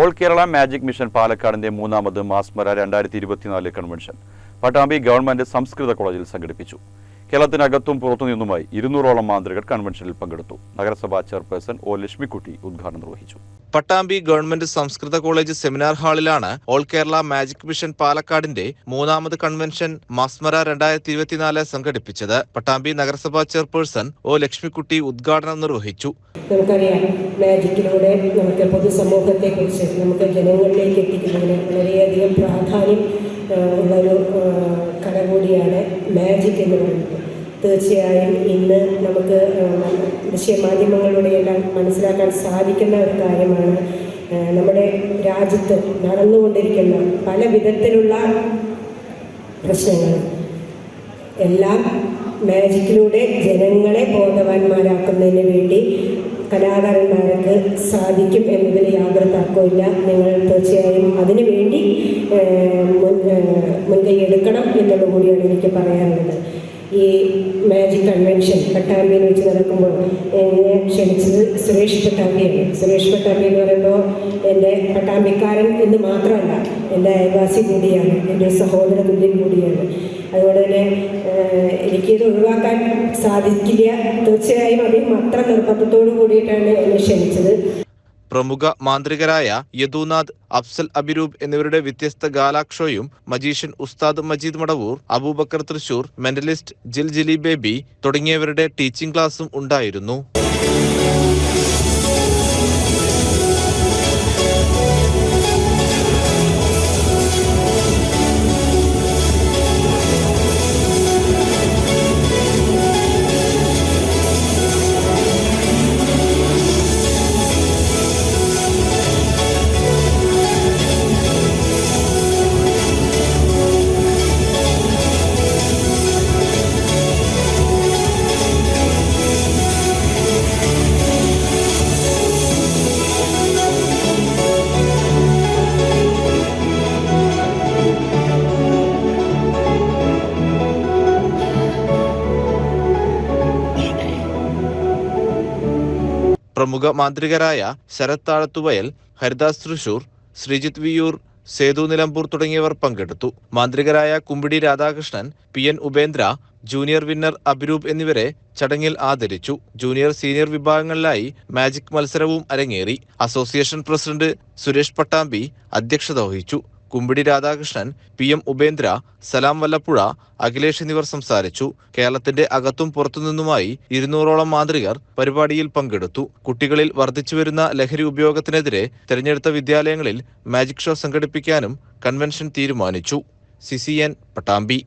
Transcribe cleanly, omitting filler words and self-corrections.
All Kerala magic mission പാലക്കാടിന്റെ മൂന്നാമത് മാസ്മര 2024 convention Pattambi government സംസ്കൃത കോളേജിൽ സംഘടിപ്പിച്ചു. കേരളത്തിനകത്തും പുറത്തുനിന്നുമായി 200ഓളം മാന്ത്രികർ കൺവെൻഷനിൽ പങ്കെടുത്തു. നഗരസഭാ ചെയർപേഴ്സൺ ഒ ലക്ഷ്മിക്കുട്ടി ഉദ്ഘാടനം നിർവഹിച്ചു. പട്ടാമ്പി ഗവൺമെന്റ് സംസ്കൃത കോളേജ് സെമിനാർ ഹാളിലാണ് ഓൾ കേരള മാജിക് മിഷൻ പാലക്കാടിന്റെ മൂന്നാമത് കൺവെൻഷൻ മാസ്മര 2024 സംഘടിപ്പിച്ചത്. പട്ടാമ്പി നഗരസഭാ ചെയർപേഴ്സൺ ഒ ലക്ഷ്മിക്കുട്ടി ഉദ്ഘാടനം നിർവഹിച്ചു. നമുക്കറിയാം, മാജിക്കിലൂടെ നമുക്ക് പൊതുസമൂഹത്തെക്കുറിച്ച് നമുക്ക് ജനങ്ങളിലേക്ക് എത്തിക്കുന്നതിന് വളരെയധികം പ്രാധാന്യം ഉള്ളൊരു കല കൂടിയാണ് മാജിക് എന്ന് പറയുന്നത്. തീർച്ചയായും ഇന്ന് നമുക്ക് ദൃശ്യമാധ്യമങ്ങളിലൂടെയെല്ലാം മനസ്സിലാക്കാൻ സാധിക്കുന്ന ഒരു കാര്യമാണ്. നമ്മുടെ രാജ്യത്ത് നടന്നുകൊണ്ടിരിക്കുന്ന പല വിധത്തിലുള്ള പ്രശ്നങ്ങൾ എല്ലാം മാജിക്കിലൂടെ ജനങ്ങളെ ബോധവാന്മാരാക്കുന്നതിന് വേണ്ടി കലാകാരന്മാർക്ക് സാധിക്കും എന്നതിൽ യാതൊരു തർക്കമില്ല. നിങ്ങൾ തീർച്ചയായും അതിനു വേണ്ടി മുൻകൈ എടുക്കണം എന്നുള്ളത് കൂടിയാണ് എനിക്ക് പറയാനുള്ളത്. ഈ മാജിക് കൺവെൻഷൻ പട്ടാമ്പിയിൽ വെച്ച് നടക്കുമ്പോൾ എന്നെ ക്ഷണിച്ചത് സുരേഷ് പട്ടാമ്പിയാണ്. സുരേഷ് പട്ടാമ്പി എന്ന് പറയുമ്പോൾ എൻ്റെ പട്ടാമ്പിക്കാരൻ എന്ന് മാത്രമല്ല, എൻ്റെ അയൽവാസി കൂടിയാണ്, എൻ്റെ സഹോദര തുല്യൻ കൂടിയാണ്. അതുകൊണ്ട് തന്നെ എനിക്കിത് ഒഴിവാക്കാൻ സാധിക്കില്ല. തീർച്ചയായും അദ്ദേഹം അത്ര നിർബന്ധത്തോടു കൂടിയിട്ടാണ് എന്നെ ക്ഷണിച്ചത്. പ്രമുഖ മാന്ത്രികരായ യദുനാഥ്, അഫ്സൽ അബിരൂപ് എന്നിവരുടെ വ്യത്യസ്ത ഗാലാക്ഷോയും മജീഷ്യൻ ഉസ്താദ് മജീദ് മടവൂർ, അബൂബക്കർ തൃശൂർ, മെന്റലിസ്റ്റ് ജിൽ ബേബി തുടങ്ങിയവരുടെ ടീച്ചിംഗ് ക്ലാസും ഉണ്ടായിരുന്നു. പ്രമുഖ മാന്ത്രികരായ ശരത് താഴത്തുവയൽ, ഹരിദാസ് തൃശൂർ, ശ്രീജിത്ത് വിയൂർ, സേതു നിലമ്പൂർ തുടങ്ങിയവർ പങ്കെടുത്തു. മാന്ത്രികരായ Kumbidi Radhakrishnan, PN Upendra, junior winner Abhiroop എന്നിവരെ ചടങ്ങിൽ ആദരിച്ചു. ജൂനിയർ സീനിയർ വിഭാഗങ്ങളിലായി മാജിക് മത്സരവും അരങ്ങേറി. അസോസിയേഷൻ പ്രസിഡന്റ് സുരേഷ് പട്ടാമ്പി അധ്യക്ഷത വഹിച്ചു. കുമ്പിടി രാധാകൃഷ്ണൻ, PM ഉപേന്ദ്ര, സലാം വല്ലപ്പുഴ, അഖിലേഷ് എന്നിവർ സംസാരിച്ചു. കേരളത്തിന്റെ അകത്തും പുറത്തുനിന്നുമായി 200ഓളം മാന്ത്രികർ പരിപാടിയിൽ പങ്കെടുത്തു. കുട്ടികളിൽ വർദ്ധിച്ചുവരുന്ന ലഹരി ഉപയോഗത്തിനെതിരെ തെരഞ്ഞെടുത്ത വിദ്യാലയങ്ങളിൽ മാജിക് ഷോ സംഘടിപ്പിക്കാനും കൺവെൻഷൻ തീരുമാനിച്ചു. CCN പട്ടാമ്പി.